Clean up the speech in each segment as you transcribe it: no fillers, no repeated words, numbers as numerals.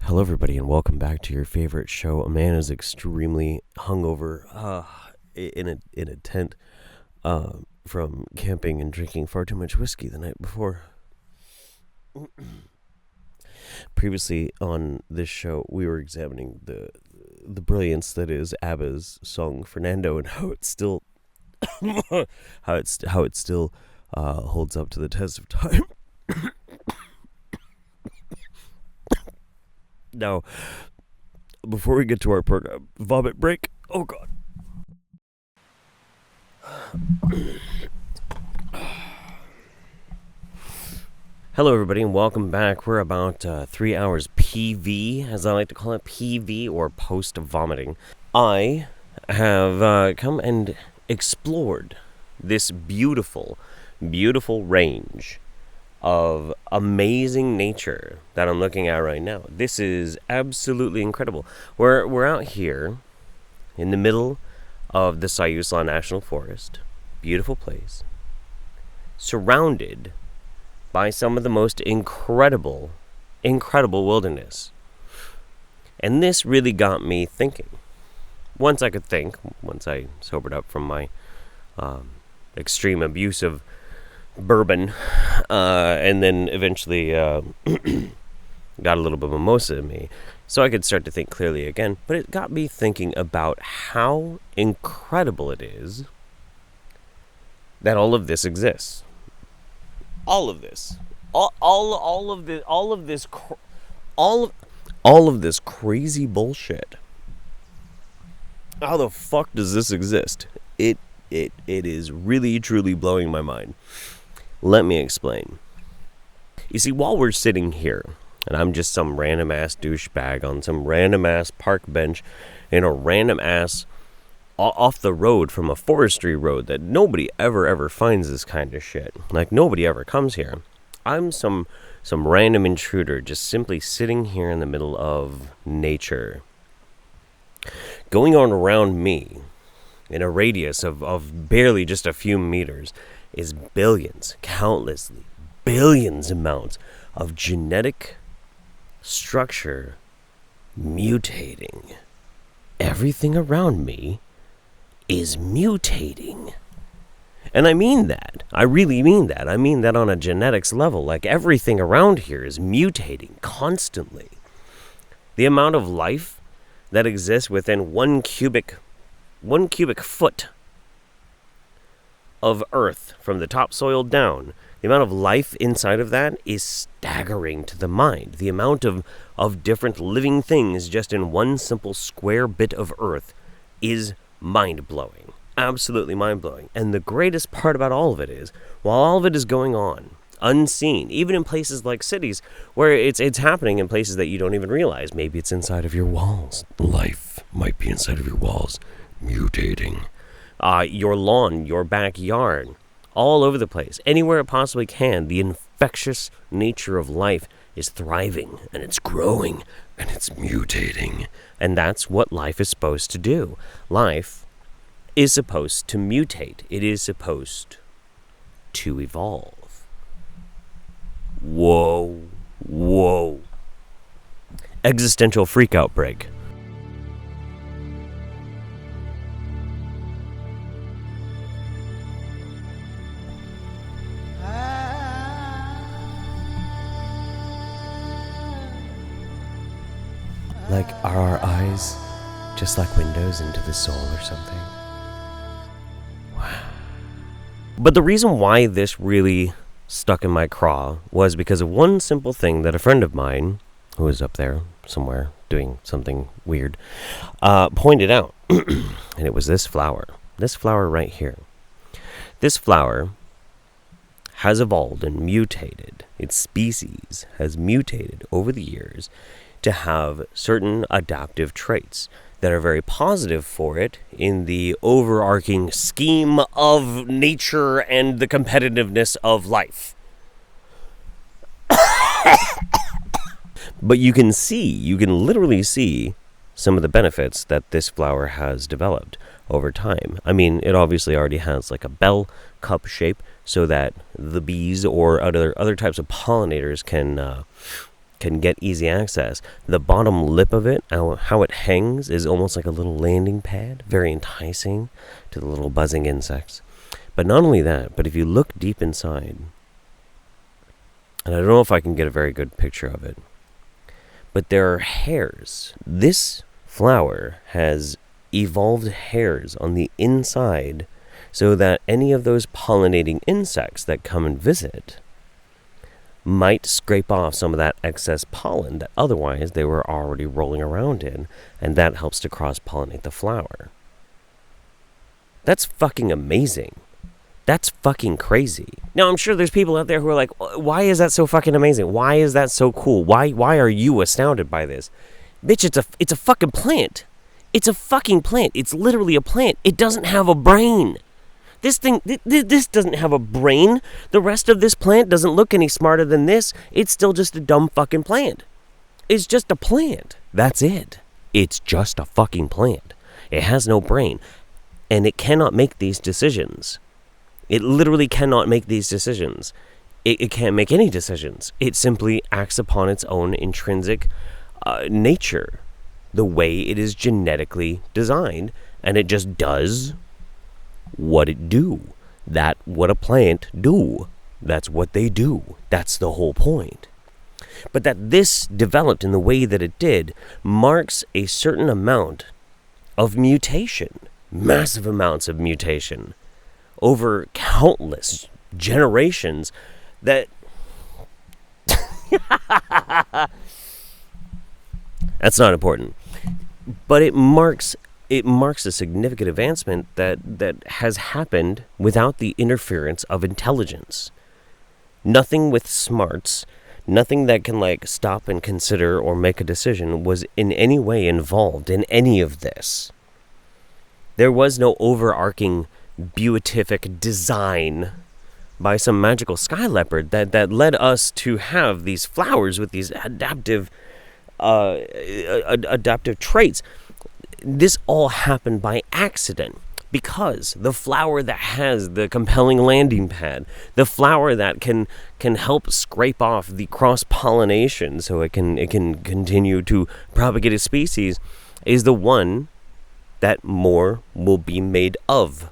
Hello, everybody, and welcome back to your favorite show. A man is extremely hungover in a tent from camping and drinking far too much whiskey the night before. Previously on this show, we were examining the brilliance that is ABBA's song "Fernando" and how it still holds up to the test of time. Now, before we get to our program, vomit break. Oh, God. Hello, everybody, and welcome back. We're about 3 hours PV, as I like to call it, PV, or post-vomiting. I have come and explored this beautiful, beautiful range of amazing nature that I'm looking at right now. This is absolutely incredible. We're out here in the middle of the Sayusla National Forest. Beautiful place. Surrounded by some of the most incredible wilderness. And this really got me thinking. Once I sobered up from my extreme abuse of bourbon, and then eventually got a little bit of mimosa in me, so I could start to think clearly again. But it got me thinking about how incredible it is that all of this exists. All of this, all of this crazy bullshit. How the fuck does this exist? It is really truly blowing my mind. Let me explain. You see, while we're sitting here, and I'm just some random-ass douchebag on some random-ass park bench in a random-ass off the road from a forestry road that nobody ever finds this kind of shit. Like, nobody ever comes here. I'm some random intruder just simply sitting here in the middle of nature. Going on around me, in a radius of barely just a few meters, is countlessly billions amounts of genetic structure mutating. Everything around me is mutating. And I mean that. I really mean that. I mean that on a genetics level. Like, everything around here is mutating constantly. The amount of life that exists within one cubic foot of earth from the topsoil down, the amount of life inside of that is staggering to the mind. The amount of different living things just in one simple square bit of earth is mind-blowing. Absolutely mind-blowing. And the greatest part about all of it is, while all of it is going on, unseen, even in places like cities, where it's happening in places that you don't even realize. Maybe it's inside of your walls. Life might be inside of your walls, mutating. Your lawn, your backyard, all over the place, anywhere it possibly can. The infectious nature of life is thriving, and it's growing, and it's mutating. And that's what life is supposed to do. Life is supposed to mutate. It is supposed to evolve. Whoa. Existential freak outbreak. Like, are our eyes just like windows into the soul or something? Wow. But the reason why this really stuck in my craw was because of one simple thing that a friend of mine, who was up there somewhere doing something weird, pointed out. And it was this flower. This flower right here. This flower has evolved and mutated. Its species has mutated over the years to have certain adaptive traits that are very positive for it in the overarching scheme of nature and the competitiveness of life. But you can literally see some of the benefits that this flower has developed over time. I mean, it obviously already has like a bell cup shape so that the bees or other types of pollinators can can get easy access. The bottom lip of it, how it hangs, is almost like a little landing pad, very enticing to the little buzzing insects. But not only that, but if you look deep inside, and I don't know if I can get a very good picture of it, but there are hairs. This flower has evolved hairs on the inside so that any of those pollinating insects that come and visit might scrape off some of that excess pollen that otherwise they were already rolling around in, and that helps to cross-pollinate the flower. That's fucking amazing. That's fucking crazy. Now, I'm sure there's people out there who are like, why is that so fucking amazing? Why is that so cool? Why are you astounded by this? Bitch, it's a fucking plant. It's a fucking plant. It's literally a plant. It doesn't have a brain. This thing, this doesn't have a brain. The rest of this plant doesn't look any smarter than this. It's still just a dumb fucking plant. It's just a plant. That's it. It's just a fucking plant. It has no brain. And it cannot make these decisions. It literally cannot make these decisions. It can't make any decisions. It simply acts upon its own intrinsic nature, the way it is genetically designed, and it just does what it do. That what a plant do. That's what they do. That's the whole point. But that this developed in the way that it did marks a certain amount of mutation, massive amounts of mutation, over countless generations that... That's not important. But it marks a significant advancement that has happened without the interference of intelligence. Nothing with smarts, nothing that can stop and consider or make a decision was in any way involved in any of this. There was no overarching beatific design by some magical sky leopard that led us to have these flowers with these adaptive traits. This all happened by accident because the flower that has the compelling landing pad, the flower that can help scrape off the cross-pollination so it can continue to propagate a species, is the one that more will be made of.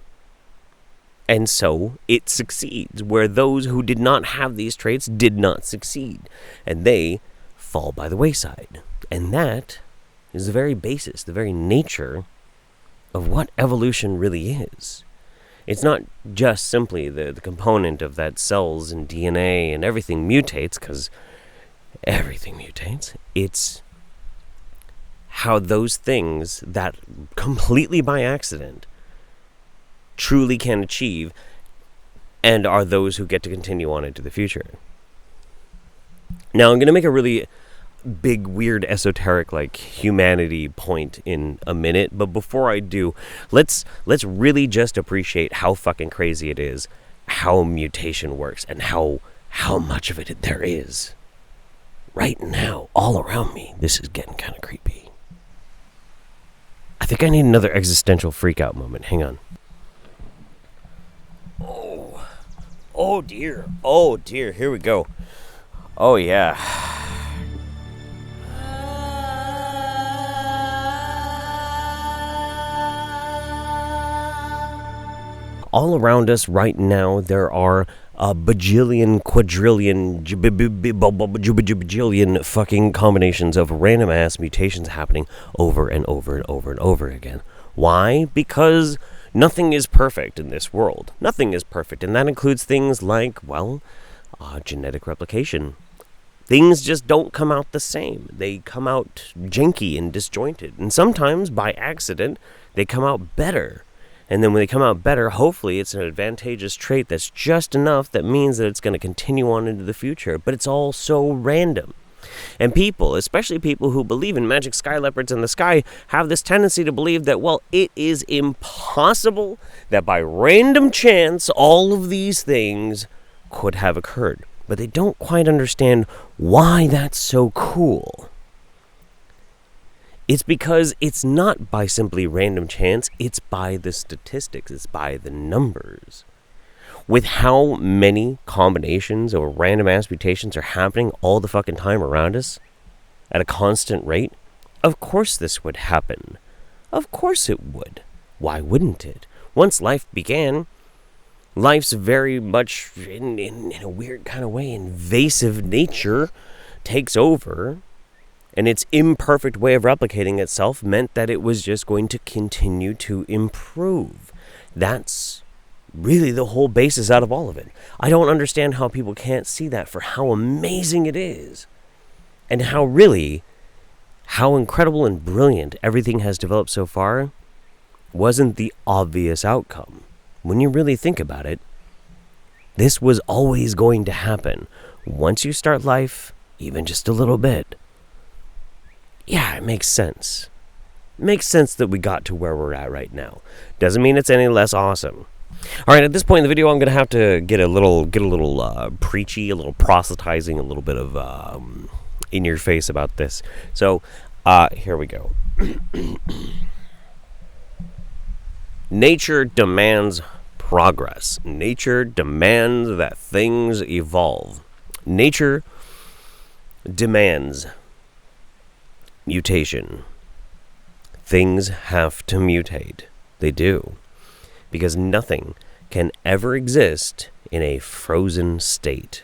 And so it succeeds, where those who did not have these traits did not succeed, and they fall by the wayside. And that is the very basis, the very nature of what evolution really is. It's not just simply the component of that cells and DNA and everything mutates, because everything mutates. It's how those things that completely by accident truly can achieve and are those who get to continue on into the future. Now, I'm going to make a really big, weird, esoteric, humanity point in a minute, but before I do, let's really just appreciate how fucking crazy it is, how mutation works, and how much of it there is. Right now, all around me, this is getting kind of creepy. I think I need another existential freakout moment. Hang on. Oh dear, here we go. Oh yeah. All around us right now, there are a bajillion, quadrillion, bajillion fucking combinations of random ass mutations happening over and over and over and over again. Why? Because nothing is perfect in this world. Nothing is perfect, and that includes things like, genetic replication. Things just don't come out the same. They come out janky and disjointed, and sometimes, by accident, they come out better. And then when they come out better, hopefully it's an advantageous trait that's just enough that means that it's going to continue on into the future. But it's all so random. And people, especially people who believe in magic sky leopards in the sky, have this tendency to believe that, it is impossible that by random chance all of these things could have occurred. But they don't quite understand why that's so cool. It's because it's not by simply random chance, it's by the statistics, it's by the numbers. With how many combinations or random ass mutations are happening all the fucking time around us at a constant rate, of course this would happen. Of course it would. Why wouldn't it? Once life began, life's very much, in a weird kind of way, invasive nature takes over, and its imperfect way of replicating itself meant that it was just going to continue to improve. That's really the whole basis out of all of it. I don't understand how people can't see that for how amazing it is, and how incredible and brilliant everything has developed so far wasn't the obvious outcome. When you really think about it, this was always going to happen. Once you start life, even just a little bit, yeah, it makes sense. It makes sense that we got to where we're at right now. Doesn't mean it's any less awesome. All right, at this point in the video, I'm going to have to get a little preachy, a little proselytizing, a little bit of in your face about this. So, here we go. Nature demands progress. Nature demands that things evolve. Nature demands mutation. Things have to mutate. They do. Because nothing can ever exist in a frozen state.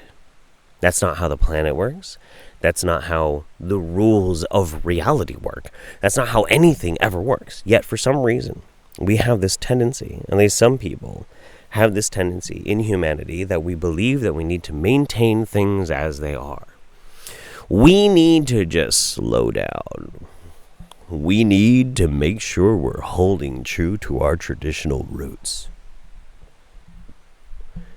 That's not how the planet works. That's not how the rules of reality work. That's not how anything ever works. Yet, for some reason, we have this tendency, at least some people have this tendency in humanity, that we believe that we need to maintain things as they are. We need to just slow down. We need to make sure we're holding true to our traditional roots.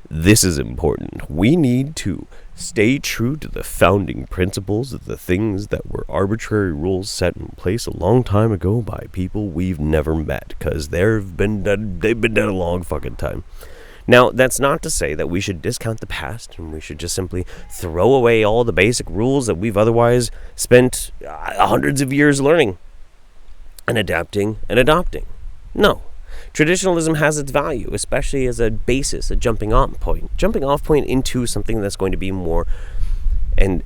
This is important. We need to stay true to the founding principles of the things that were arbitrary rules set in place a long time ago by people we've never met, because they've been dead a long fucking time. Now, that's not to say that we should discount the past and we should just simply throw away all the basic rules that we've otherwise spent hundreds of years learning and adapting and adopting. No. Traditionalism has its value, especially as a basis, a jumping off point into something that's going to be more, and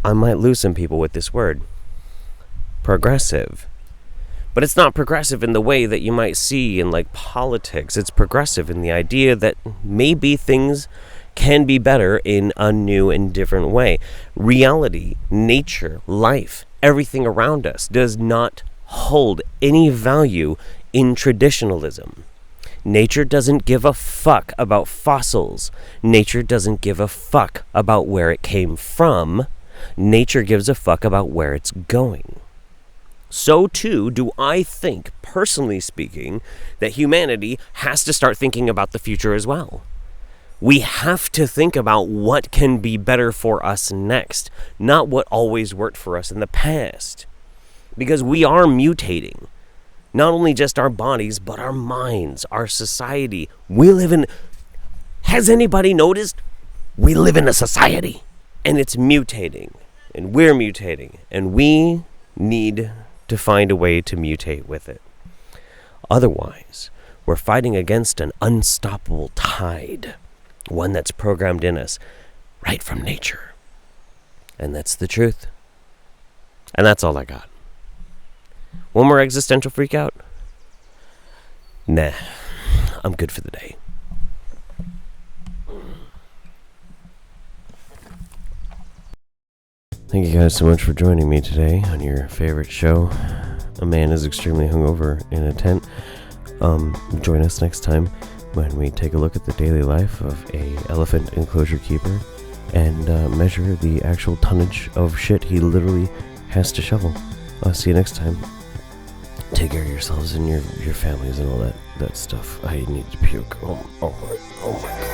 I might lose some people with this word, progressive. But it's not progressive in the way that you might see in like politics. It's progressive in the idea that maybe things can be better in a new and different way. Reality, nature, life, everything around us does not hold any value in traditionalism. Nature doesn't give a fuck about fossils. Nature doesn't give a fuck about where it came from. Nature gives a fuck about where it's going. So too do I think, personally speaking, that humanity has to start thinking about the future as well. We have to think about what can be better for us next, not what always worked for us in the past. Because we are mutating. Not only just our bodies, but our minds, our society. Has anybody noticed? We live in a society, and it's mutating, and we're mutating, and we need to find a way to mutate with it. Otherwise, we're fighting against an unstoppable tide, one that's programmed in us right from nature. And that's the truth. And that's all I got. One more existential freak out? Nah, I'm good for the day. Thank you guys so much for joining me today on your favorite show. A man is extremely hungover in a tent. Join us next time when we take a look at the daily life of a elephant enclosure keeper and measure the actual tonnage of shit he literally has to shovel. I'll see you next time. Take care of yourselves and your families and all that stuff. I need to puke. Oh my God.